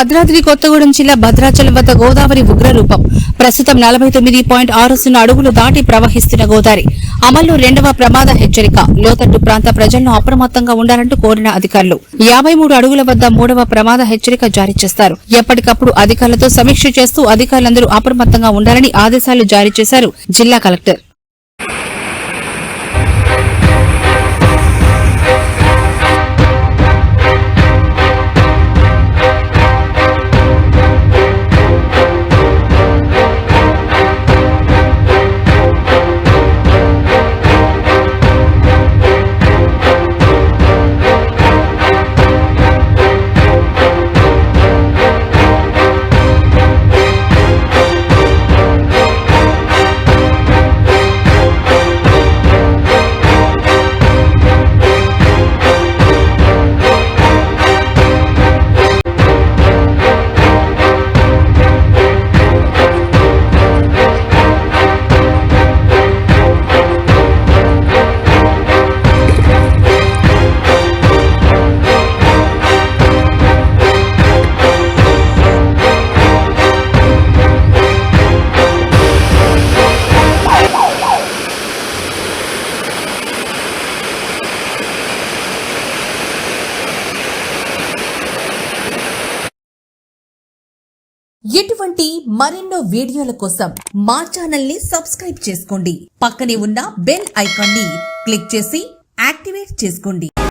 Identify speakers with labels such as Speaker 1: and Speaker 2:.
Speaker 1: భద్రాద్రి కొత్తగూడెం జిల్లా భద్రాచలం వద్ద గోదావరి ఉగ్రరూపం. ప్రస్తుతం 49.60 అడుగులు దాటి ప్రవహిస్తున్న గోదావరి అమల్లో 2వ ప్రమాద హెచ్చరిక. లోతట్టు ప్రాంత ప్రజలను అప్రమత్తంగా ఉండాలంటూ కోరిన అధికారులు 53 అడుగుల వద్ద 3వ ప్రమాద హెచ్చరిక జారీ చేస్తారు. ఎప్పటికప్పుడు అధికారులతో సమీక్ష చేస్తూ అధికారులందరూ అప్రమత్తంగా ఉండాలని ఆదేశాలు జారీ చేశారు జిల్లా కలెక్టర్.
Speaker 2: ఇటువంటి మరెన్నో వీడియోల కోసం మా ఛానల్ ని సబ్స్క్రైబ్ చేసుకోండి. పక్కనే ఉన్న బెల్ ఐకాన్ ని క్లిక్ చేసి యాక్టివేట్ చేసుకోండి.